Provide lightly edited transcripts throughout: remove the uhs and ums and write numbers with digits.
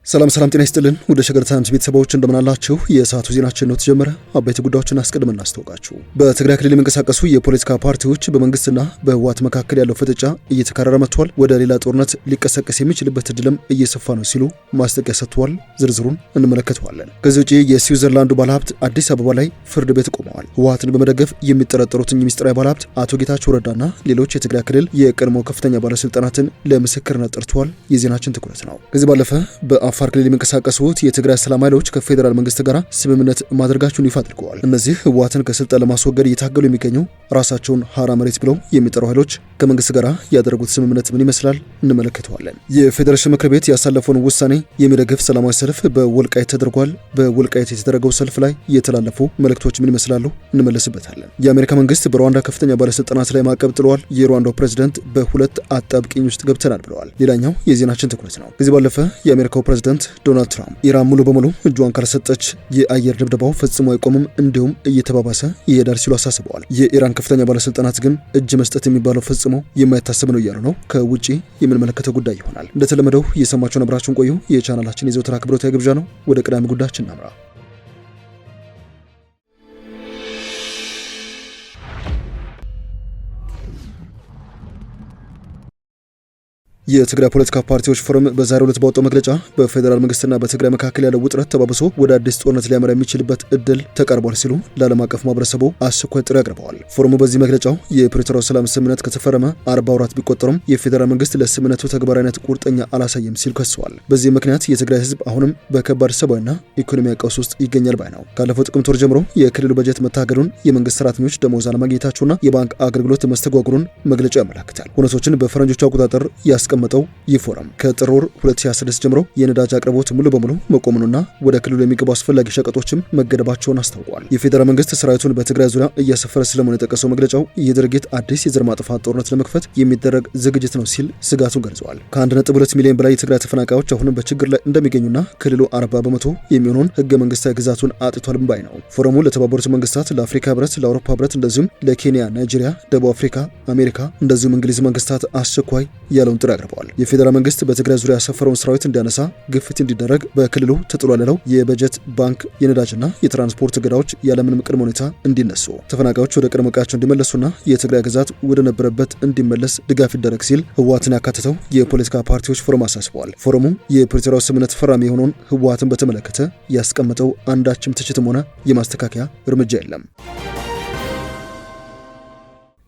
ሰላም ጤና ይስጥልን ወደ ሸገር ታይምስ ቤተሰቦች እንደምን አላችሁ? የሰዓቱ ዜናችን ነው ተጀመረ። አበይት ጉዳዮችን አስቀድመን እናስተዋውቃችሁ። በትግራይ ክልል የሚንቀሳቀሱ የፖለቲካ ፓርቲዎች በመንግስትና በህወሓት መካከል ያለው ፍጥጫ እየተካረረ መጥቷል። ወደ ሌላ ጦርነት ሊቀሰቀስ የሚችልበት እድልም እየሰፋ ነው ሲሉ ማስጠንቀቂያ ሰጥተዋል። ዝርዝሩን እንመለከተዋለን። ከዚህ ውጪ የስዊዘርላንዱ ባለሀብት አዲስ አበባ ላይ ፍርድ ቤት ቆመዋል። ህወሓትን በመደገፍ የሚጠረጠሩት ሚኒስትራዊ ባለሀብት አቶ ጌታቸው ረዳና ሌሎች የትግራይ ክልል የቀድሞ ከፍተኛ ባለስልጣናትን ለምስክርነት ጠርተዋል። የዜናችን ትኩረት ነው። ከዚህ ባለፈ አፋር ክልል የሚንቀሳቀሱት የትግራይ ሰላም ኃይሎች ከፌዴራል መንግስት ጋር ስምምነት ማድረጋቸውን ይፋ አድርገዋል። እነዚህ ህወሓትን ከስልጣን ለማስወገድ እየታገሉ የሚገኙ ራሳቸውን ሀራ መሬት ብለው የሚጠሩ ኃይሎች ከመንግስት ጋር ያደረጉት ስምምነት ምን ይመስላል እንመለከተዋለን። የፌዴሬሽን ምክር ቤት ያሳለፈውን ውሳኔ የሚደግፍ ሰላማዊ ሰልፍ በወልቃይት ተደርጓል። በወልቃይት የተደረገው ሰልፍ ላይ የተላለፉ መልእክቶች ምን ይመስላሉ እንመለስበታለን። የአሜሪካ መንግስት በሩዋንዳ ከፍተኛ ባለስልጣናት ላይ ማዕቀብ ጥለዋል። የሩዋንዳው ፕሬዝዳንት በሁለት አጣብቂኝ ውስጥ ገብተናል ብለዋል። ሌላኛው የዜናችን ትኩረት ነው። ከዚህ ባለፈ የአሜሪካው ፕሬዝዳንት ዶናልድ ትራምፕ ኢራን ሙሉ በሙሉ እጇን ካልሰጠች የአየር ድብደባው ፈጽሞ አይቆምም እንዲሁም እየተባባሰ ይሄዳል ሲሉ አሳስበዋል። የኢራን ከፍተኛ ባለስልጣናት ግን እጅ መስጠት የሚባለው ፈጽሞ የማይታሰብ ነው እያሉ ነው። ከውጪ የምንመለከተው ጉዳይ ይሆናል። እንደተለመደው እየሰማችሁን አብራችሁን ቆዩ። የቻናላችን የዘወትር አክብሮታዊ ግብዣ ነው። ወደ ቀዳሚ ጉዳያችን እናምራ። የትግራይ ፖለቲካ ፓርቲዎች ፎረም በዛሬው ዕለት ባወጣው መግለጫ በፌዴራል መንግስትና በትግራይ መካከል ያለው ውጥረት ተባብሶ ወደ አዲስ ጦርነት ሊያመራ የሚችልበት እድል ተቃርቧል ሲሉ ለዓለም አቀፍ ማህበረሰቡ አስቸኳይ ጥሪ አቅርበዋል። ፎረሙ በዚህ መግለጫው የፕሪቶሪያው ሰላም ስምምነት ከተፈረመ 40 ወራት ቢቆጠሩም የፌዴራል መንግስት ለስምምነቱ ተግባራዊነት ቁርጠኛ አላሳየም ሲል ከሰዋል። በዚህ ምክንያት የትግራይ ህዝብ አሁንም በከባድ ሰብአዊና ኢኮኖሚያዊ ቀውስ ውስጥ ይገኛል ባይ ነው። ካለፈው ጥቅምት ወር ጀምሮ የክልሉ በጀት መታገዱን፣ የመንግስት ሰራተኞች ደሞዝ አለማግኘታቸውና የባንክ አገልግሎት መስተጓጉሉን መግለጫው ያመለክታል። ሁነቶችን በፈረንጆቹ አቆጣጠር ያስቀመጠው ይህ ፎረም ከጥር ወር 2026 ጀምሮ የነዳጅ አቅርቦት ሙሉ በሙሉ መቆሙንና ወደ ክልሉ የሚገቡ አስፈላጊ ሸቀጦችም መገደባቸውን አስታውቋል። የፌዴራል መንግስት ሰራዊቱን በትግራይ ዙሪያ እያሰፈረ ስለመሆኑ የጠቀሰው መግለጫው ይህ ድርጊት አዲስ የዘር ማጥፋት ጦርነት ለመክፈት የሚደረግ ዝግጅት ነው ሲል ስጋቱን ገልጸዋል። ከ1.2 ሚሊዮን በላይ የትግራይ ተፈናቃዮች አሁንም በችግር ላይ እንደሚገኙና ክልሉ 40 በመቶ የሚሆነውን ህገ መንግስታዊ ግዛቱን አጥቷል ባይ ነው። ፎረሙ ለተባበሩት መንግስታት፣ ለአፍሪካ ህብረት፣ ለአውሮፓ ህብረት እንደዚሁም ለኬንያ፣ ናይጄሪያ፣ ደቡብ አፍሪካ፣ አሜሪካ እንደዚሁም እንግሊዝ መንግስታት አስቸኳይ ያለውን ጥሪ አቅርበዋል። የፌዴራል መንግስት በትግራይ ዙሪያ ያሰፈረውን ሰራዊት እንዲያነሳ ግፊት እንዲደረግ በክልሉ ተጥሏል ያለው የበጀት ባንክ፣ የነዳጅና የትራንስፖርት እገዳዎች ያለምንም ቅድመ ሁኔታ እንዲነሱ፣ ተፈናቃዮች ወደ ቀድሞ ቀያቸው እንዲመለሱና የትግራይ ግዛት ወደ ነበረበት እንዲመለስ ድጋፍ ይደረግ ሲል ህወሓትን ያካተተው የፖለቲካ ፓርቲዎች ፎረም አሳስበዋል። ፎረሙ የፕሪቶሪያው ስምምነት ፈራሚ የሆነውን ህወሓትን በተመለከተ ያስቀመጠው አንዳችም ትችትም ሆነ የማስተካከያ እርምጃ የለም።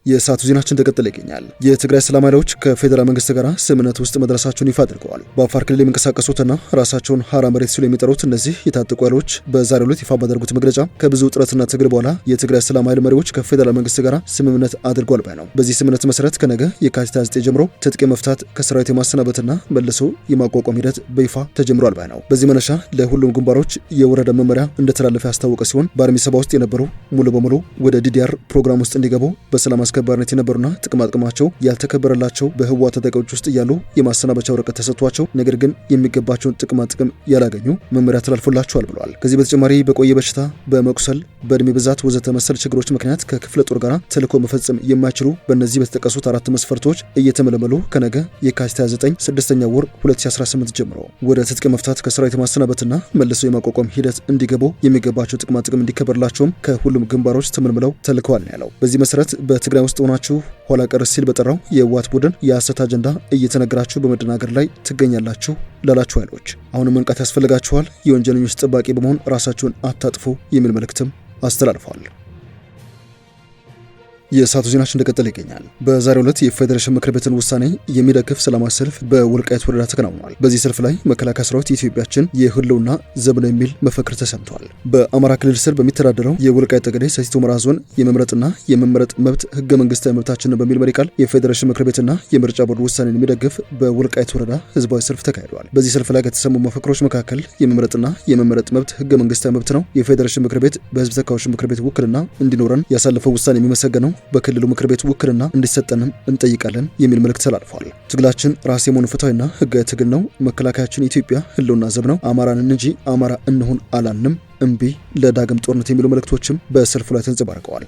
የሰዓቱ ዜናችን ተቀጥሎ ይገኛል። የትግራይ ሰላም ኃይሎች ከፌዴራል መንግስት ጋር ስምምነት ውስጥ መድረሳቸውን ይፋ አድርገዋል። በአፋር ክልል የሚንቀሳቀሱትና ራሳቸውን ሀራ መሬት ሲሉ የሚጠሩት እነዚህ የታጠቁ ኃይሎች በዛሬው ዕለት ይፋ ባደረጉት መግለጫ ከብዙ ጥረትና ትግል በኋላ የትግራይ ሰላም ኃይል መሪዎች ከፌዴራል መንግስት ጋር ስምምነት አድርገዋል ባይ ነው። በዚህ ስምምነት መሰረት ከነገ የካቲት 29 ጀምሮ ትጥቅ መፍታት፣ ከሰራዊት የማሰናበትና መልሶ የማቋቋም ሂደት በይፋ ተጀምሯል ባይ ነው። በዚህ መነሻ ለሁሉም ግንባሮች የወረዳ መመሪያ እንደተላለፈ ያስታወቀ ሲሆን በአርሚ ሰባ ውስጥ የነበሩ ሙሉ በሙሉ ወደ ዲዲአር ፕሮግራም ውስጥ እንዲገቡ በሰላም አስከባሪነት የነበሩና ጥቅማጥቅማቸው ያልተከበረላቸው በህወሓት ተጠቃሚዎች ውስጥ ያሉ የማሰናበቻ ወረቀት ተሰጥቷቸው ነገር ግን የሚገባቸውን ጥቅማጥቅም ያላገኙ መመሪያ ተላልፎላቸዋል ብለዋል። ከዚህ በተጨማሪ በቆየ በሽታ፣ በመቁሰል፣ በእድሜ ብዛት ወዘተ መሰል ችግሮች ምክንያት ከክፍለ ጦር ጋር ተልዕኮ መፈጸም የማይችሉ በእነዚህ በተጠቀሱት 4 መስፈርቶች እየተመለመሉ ከነገ የካቲት 29 6ኛ ወር 2018 ጀምሮ ወደ ትጥቅ መፍታት፣ ከሰራዊት የማሰናበትና መልሶ የማቋቋም ሂደት እንዲገቡ የሚገባቸው ጥቅማጥቅም እንዲከበርላቸውም ከሁሉም ግንባሮች ተመልምለው ተልከዋል ነው ያለው። በዚህ መሰረት በትግራይ ውስጥ ሆናችሁ ኋላ ቀር ሲል በጠራው የህወሓት ቡድን የሐሰት አጀንዳ እየተነገራችሁ በመደናገር ላይ ትገኛላችሁ ላላችሁ ኃይሎች አሁንም መንቃት ያስፈልጋችኋል። የወንጀለኞች ጠባቂ በመሆን ራሳችሁን አታጥፉ የሚል መልእክትም አስተላልፈዋል። የሰዓቱ ዜናችን እንደቀጠለ ይገኛል። በዛሬው ዕለት የፌዴሬሽን ምክር ቤትን ውሳኔ የሚደግፍ ሰላማዊ ሰልፍ በወልቃይት ወረዳ ተከናውኗል። በዚህ ሰልፍ ላይ መከላከያ ሰራዊት የኢትዮጵያችን የህልውና ዘብ ነው የሚል መፈክር ተሰምቷል። በአማራ ክልል ስር በሚተዳደረው የወልቃይት ጠገዴ ሰቲት ሁመራ ዞን የመምረጥና የመመረጥ መብት ህገ መንግስታዊ መብታችን ነው በሚል መሪ ቃል የፌዴሬሽን ምክር ቤትና የምርጫ ቦርድ ውሳኔን የሚደግፍ በወልቃይት ወረዳ ህዝባዊ ሰልፍ ተካሂዷል። በዚህ ሰልፍ ላይ ከተሰሙ መፈክሮች መካከል የመምረጥና የመመረጥ መብት ህገ መንግስታዊ መብት ነው፣ የፌዴሬሽን ምክር ቤት በህዝብ ተወካዮች ምክር ቤት ውክልና እንዲኖረን ያሳለፈው ውሳኔ የሚመሰገነው በክልሉ ምክር ቤት ውክልና እንዲሰጠንም እንጠይቃለን የሚል መልእክት ተላልፏል። ትግላችን ራስ የመሆኑ ፍትሐዊና ህጋዊ ትግል ነው። መከላከያችን የኢትዮጵያ ህልውና ዘብ ነው። አማራንን እንጂ አማራ እንሁን አላልንም። እምቢ ለዳግም ጦርነት የሚሉ መልእክቶችም በሰልፉ ላይ ተንጸባርቀዋል።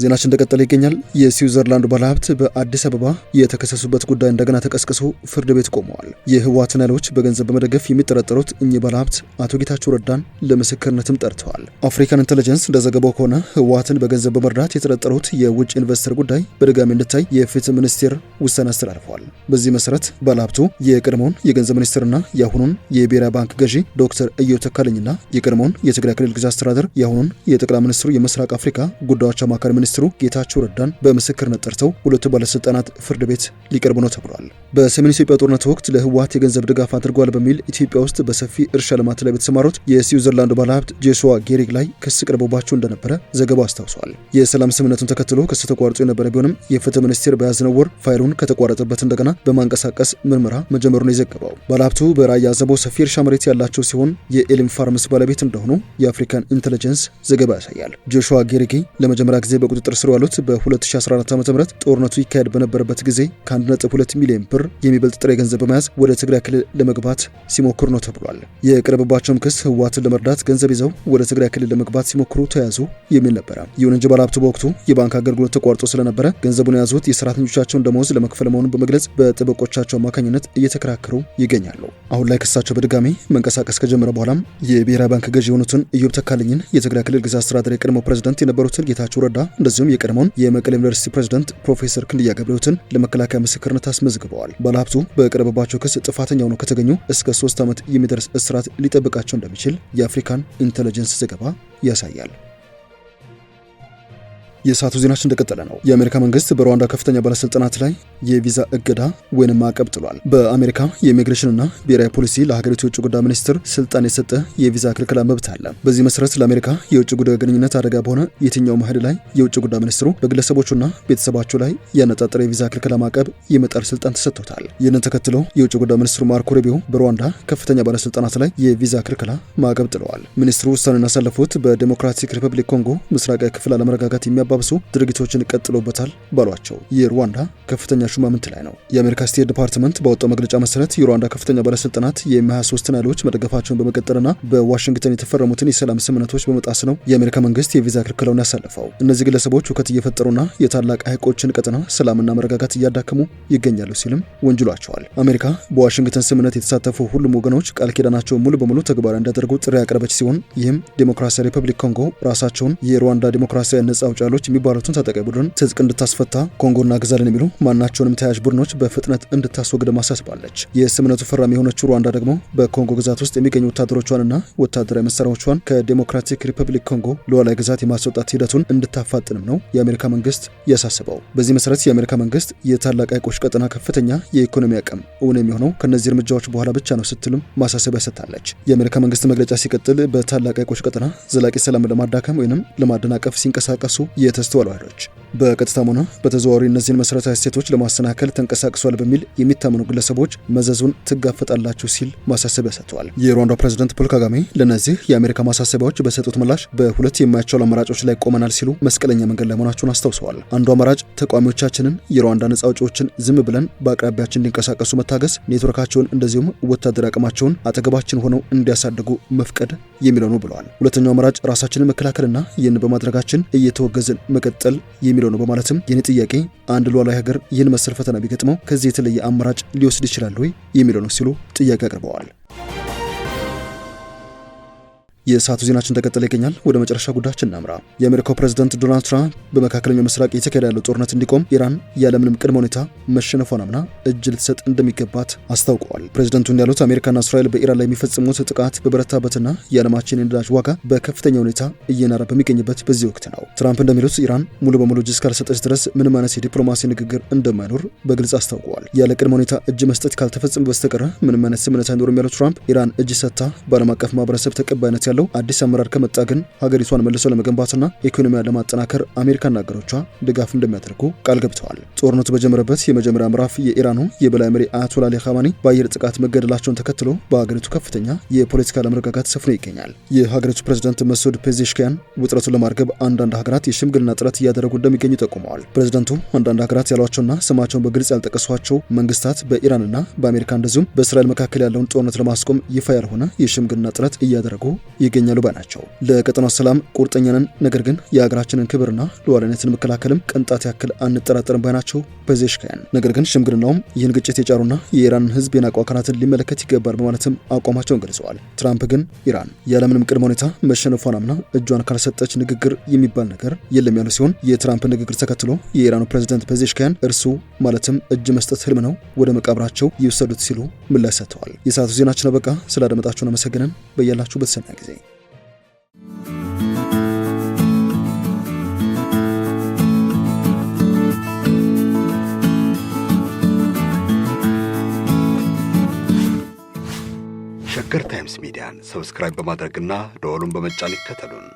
ዜናችን እንደቀጠለ ይገኛል። የስዊዘርላንዱ ባለሀብት በአዲስ አበባ የተከሰሱበት ጉዳይ እንደገና ተቀስቅሶ ፍርድ ቤት ቆመዋል። የህወሓትን ኃይሎች በገንዘብ በመደገፍ የሚጠረጠሩት እኚህ ባለሀብት አቶ ጌታቸው ረዳን ለምስክርነትም ጠርተዋል። አፍሪካን ኢንተለጀንስ እንደዘገበው ከሆነ ህወሓትን በገንዘብ በመርዳት የተጠረጠሩት የውጭ ኢንቨስተር ጉዳይ በድጋሚ እንዲታይ የፍትህ ሚኒስቴር ውሳኔ አስተላልፈዋል። በዚህ መሰረት ባለሀብቱ የቀድሞውን የገንዘብ ሚኒስትርና የአሁኑን የብሔራዊ ባንክ ገዢ ዶክተር ኢዮብ ተካልኝና የቀድሞውን የትግራይ ክልል ግዛት አስተዳደር የአሁኑን የጠቅላይ ሚኒስትሩ የምስራቅ አፍሪካ ጉዳዮች አማካሪ ሚኒስትሩ ጌታቸው ረዳን በምስክርነት ጠርተው ሁለቱ ባለስልጣናት ፍርድ ቤት ሊቀርቡ ነው ተብሏል። በሰሜን ኢትዮጵያ ጦርነት ወቅት ለህወሓት የገንዘብ ድጋፍ አድርጓል በሚል ኢትዮጵያ ውስጥ በሰፊ እርሻ ልማት ላይ በተሰማሩት የስዊዘርላንዱ ባለሀብት ጆሹዋ ጌሪግ ላይ ክስ ቀርቦባቸው እንደነበረ ዘገባው አስታውሷል። የሰላም ስምምነቱን ተከትሎ ክስ ተቋርጦ የነበረ ቢሆንም የፍትህ ሚኒስቴር በያዝነው ወር ፋይሉን ከተቋረጠበት እንደገና በማንቀሳቀስ ምርመራ መጀመሩን የዘገበው ባለሀብቱ በራያ አዘቦ ሰፊ እርሻ መሬት ያላቸው ሲሆን የኤሊም ፋርምስ ባለቤት እንደሆኑ የአፍሪካን ኢንተለጀንስ ዘገባ ያሳያል። ጆሹዋ ጌሪግ ለመጀመሪያ ጊዜ በቁጥጥር ስር ያሉት በ2014 ዓ.ም ጦርነቱ ይካሄድ በነበረበት ጊዜ ከ1.2 ሚሊዮን ብር የሚበልጥ ጥሬ ገንዘብ በመያዝ ወደ ትግራይ ክልል ለመግባት ሲሞክሩ ነው ተብሏል። የቀረበባቸውም ክስ ህወሓትን ለመርዳት ገንዘብ ይዘው ወደ ትግራይ ክልል ለመግባት ሲሞክሩ ተያዙ የሚል ነበረ። ይሁን እንጂ ባለሀብቱ በወቅቱ የባንክ አገልግሎት ተቋርጦ ስለነበረ ገንዘቡን የያዙት የሰራተኞቻቸውን ደመወዝ ለመክፈል መሆኑን በመግለጽ በጠበቆቻቸው አማካኝነት እየተከራከሩ ይገኛሉ። አሁን ላይ ክሳቸው በድጋሚ መንቀሳቀስ ከጀመረ በኋላም የብሔራዊ ባንክ ገዢ የሆኑትን ኢዮብ ተካልኝን፣ የትግራይ ክልል ግዛት አስተዳደር የቀድሞ ፕሬዝዳንት የነበሩትን ጌታቸው ረዳ እንደዚሁም የቀድሞውን የመቀሌ ዩኒቨርሲቲ ፕሬዝዳንት ፕሮፌሰር ክንድያ ገብረሕይወትን ለመከላከያ ምስክርነት አስመዝግበዋል። ባለሀብቱ በቀረበባቸው ክስ ጥፋተኛ ሆነው ከተገኙ እስከ 3 ዓመት የሚደርስ እስራት ሊጠብቃቸው እንደሚችል የአፍሪካን ኢንተለጀንስ ዘገባ ያሳያል። የሰዓቱ ዜናችን እንደቀጠለ ነው። የአሜሪካ መንግስት በሩዋንዳ ከፍተኛ ባለስልጣናት ላይ የቪዛ እገዳ ወይንም ማዕቀብ ጥሏል። በአሜሪካ የኢሚግሬሽንና ብሔራዊ ፖሊሲ ለሀገሪቱ የውጭ ጉዳይ ሚኒስትር ስልጣን የሰጠ የቪዛ ክልከላ መብት አለ። በዚህ መሰረት ለአሜሪካ የውጭ ጉዳይ ግንኙነት አደጋ በሆነ የትኛውም ኃይል ላይ የውጭ ጉዳይ ሚኒስትሩ በግለሰቦቹና ቤተሰባቸው ላይ ያነጣጠረ የቪዛ ክልከላ ማዕቀብ የመጣል ስልጣን ተሰጥቶታል። ይህንን ተከትሎ የውጭ ጉዳይ ሚኒስትሩ ማርኮ ሩቢዮ በሩዋንዳ ከፍተኛ ባለስልጣናት ላይ የቪዛ ክልከላ ማዕቀብ ጥለዋል። ሚኒስትሩ ውሳኔውን ያሳለፉት በዲሞክራቲክ ሪፐብሊክ ኮንጎ ምስራቃዊ ክፍል አለመረጋጋት የሚያባብሱ ድርጊቶችን ቀጥሎበታል ባሏቸው የሩዋንዳ ከፍተኛ ሹማምንት ላይ ነው። የአሜሪካ ስቴት ዲፓርትመንት ባወጣው መግለጫ መሰረት የሩዋንዳ ከፍተኛ ባለስልጣናት የ23 ኃይሎች መደገፋቸውን በመቀጠልና በዋሽንግተን የተፈረሙትን የሰላም ስምምነቶች በመጣስ ነው የአሜሪካ መንግስት የቪዛ ክልከላውን ያሳለፈው። እነዚህ ግለሰቦች ሁከት እየፈጠሩና የታላቅ ሐይቆችን ቀጠና ሰላምና መረጋጋት እያዳከሙ ይገኛሉ ሲልም ወንጅሏቸዋል። አሜሪካ በዋሽንግተን ስምምነት የተሳተፉ ሁሉም ወገኖች ቃል ኪዳናቸውን ሙሉ በሙሉ ተግባራዊ እንዲያደርጉ ጥሪ ያቀረበች ሲሆን ይህም ዲሞክራሲያዊ ሪፐብሊክ ኮንጎ ራሳቸውን የሩዋንዳ ዲሞክራሲያዊ ነጻ አውጪ ኃይሎች የሚባሉትን ታጣቂ ቡድን ትጥቅ እንድታስፈታ፣ ኮንጎና ግዛልን የሚሉ ማናቸውንም ተያያዥ ቡድኖች በፍጥነት እንድታስወግድ ማሳስባለች። የስምምነቱ ፈራሚ የሆነችው ሩዋንዳ ደግሞ በኮንጎ ግዛት ውስጥ የሚገኙ ወታደሮቿንና ወታደራዊ መሳሪያዎቿን ከዲሞክራቲክ ሪፐብሊክ ኮንጎ ሉዓላዊ ግዛት የማስወጣት ሂደቱን እንድታፋጥንም ነው የአሜሪካ መንግስት ያሳስበው። በዚህ መሰረት የአሜሪካ መንግስት የታላቅ ሐይቆች ቀጠና ከፍተኛ የኢኮኖሚ አቅም እውን የሚሆነው ከነዚህ እርምጃዎች በኋላ ብቻ ነው ስትልም ማሳሰቢያ ሰጥታለች። የአሜሪካ መንግስት መግለጫ ሲቀጥል በታላቅ ሐይቆች ቀጠና ዘላቂ ሰላም ለማዳከም ወይንም ለማደናቀፍ ሲንቀሳቀሱ የተስተዋሉ ኃይሎች በቀጥታም ሆነ በተዘዋዋሪ እነዚህን መሰረታዊ እሴቶች ለማሰናከል ተንቀሳቅሷል በሚል የሚታመኑ ግለሰቦች መዘዙን ትጋፈጣላችሁ ሲል ማሳሰቢያ ሰጥተዋል። የሩዋንዳው ፕሬዝዳንት ፖል ካጋሜ ለነዚህ የአሜሪካ ማሳሰቢያዎች በሰጡት ምላሽ በሁለት የማይቻሉ አማራጮች ላይ ቆመናል ሲሉ መስቀለኛ መንገድ ላይ መሆናቸውን አስታውሰዋል። አንዱ አማራጭ ተቃዋሚዎቻችንን የሩዋንዳ ነጻ አውጪዎችን ዝም ብለን በአቅራቢያችን እንዲንቀሳቀሱ መታገስ፣ ኔትወርካቸውን እንደዚሁም ወታደራዊ አቅማቸውን አጠገባችን ሆነው እንዲያሳድጉ መፍቀድ የሚለው ነው ብለዋል። ሁለተኛው አማራጭ ራሳችንን መከላከልና ይህን በማድረጋችን እየተወገዝን መቀጠል የሚለው ነው በማለትም የኔ ጥያቄ አንድ ሉዓላዊ ሀገር ይህን መሰል ፈተና ቢገጥመው ከዚህ የተለየ አማራጭ ሊወስድ ይችላል ወይ የሚለው ነው ሲሉ ጥያቄ አቅርበዋል። የሰዓቱ ዜናችን ተቀጥሎ ይገኛል። ወደ መጨረሻ ጉዳያችን እናምራ። የአሜሪካው ፕሬዝዳንት ዶናልድ ትራምፕ በመካከለኛው ምስራቅ እየተካሄደ ያለው ጦርነት እንዲቆም ኢራን ያለምንም ቅድመ ሁኔታ መሸነፏን አምና እጅ ልትሰጥ እንደሚገባት አስታውቀዋል። ፕሬዝዳንቱ እንዳሉት አሜሪካና እስራኤል በኢራን ላይ የሚፈጽሙት ጥቃት በበረታበትና የዓለማችን የነዳጅ ዋጋ በከፍተኛ ሁኔታ እየናረ በሚገኝበት በዚህ ወቅት ነው። ትራምፕ እንደሚሉት ኢራን ሙሉ በሙሉ እጅ እስካልሰጠች ድረስ ምንም አይነት የዲፕሎማሲ ንግግር እንደማይኖር በግልጽ አስታውቀዋል። ያለ ቅድመ ሁኔታ እጅ መስጠት ካልተፈጸመ በስተቀር ምንም አይነት ስምምነት አይኖርም ያሉት ትራምፕ ኢራን እጅ ሰጥታ በዓለም አቀፍ ማህበረሰብ ተቀባይነት ያለው አዲስ አመራር ከመጣ ግን ሀገሪቷን መልሶ ለመገንባትና ኢኮኖሚያን ለማጠናከር አሜሪካና አገሮቿ ድጋፍ እንደሚያደርጉ ቃል ገብተዋል። ጦርነቱ በጀመረበት የመጀመሪያ ምዕራፍ የኢራኑ የበላይ መሪ አያቶላ አሊ ኻሜኒ በአየር ጥቃት መገደላቸውን ተከትሎ በሀገሪቱ ከፍተኛ የፖለቲካ አለመረጋጋት ሰፍኖ ይገኛል። የሀገሪቱ ፕሬዝዳንት መሱድ ፔዜሽኪያን ውጥረቱን ለማርገብ አንዳንድ ሀገራት የሽምግልና ጥረት እያደረጉ እንደሚገኙ ጠቁመዋል። ፕሬዝዳንቱ አንዳንድ ሀገራት ያሏቸውና ስማቸውን በግልጽ ያልጠቀሷቸው መንግስታት በኢራንና በአሜሪካ እንደዚሁም በእስራኤል መካከል ያለውን ጦርነት ለማስቆም ይፋ ያልሆነ የሽምግልና ጥረት እያደረጉ ይገኛሉ ባናቸው። ለቀጠናው ሰላም ቁርጠኛ ነን፣ ነገር ግን የሀገራችንን ክብርና ሉዓላዊነትን መከላከልም ቅንጣት ያክል አንጠራጠርም ባናቸው ፔዜሽኪያን። ነገር ግን ሽምግልናውም ይህን ግጭት የጫሩና የኢራንን ህዝብ የናቁ አካላትን ሊመለከት ይገባል በማለትም አቋማቸውን ገልጸዋል። ትራምፕ ግን ኢራን ያለምንም ቅድመ ሁኔታ መሸነፏን አምና እጇን ካልሰጠች ንግግር የሚባል ነገር የለም ያሉ ሲሆን የትራምፕ ንግግር ተከትሎ የኢራኑ ፕሬዝዳንት ፔዜሽኪያን እርሱ ማለትም እጅ መስጠት ህልም ነው፣ ወደ መቃብራቸው ይወሰዱት ሲሉ ምላሽ ሰጥተዋል። የሰዓቱ ዜናችን አበቃ። ስላደመጣችሁን አመሰግነን። በያላችሁበት ሰናይ ጊዜ። ሸገር ታይምስ ሚዲያን ሰብስክራይብ በማድረግና ደወሉን በመጫን ይከተሉን።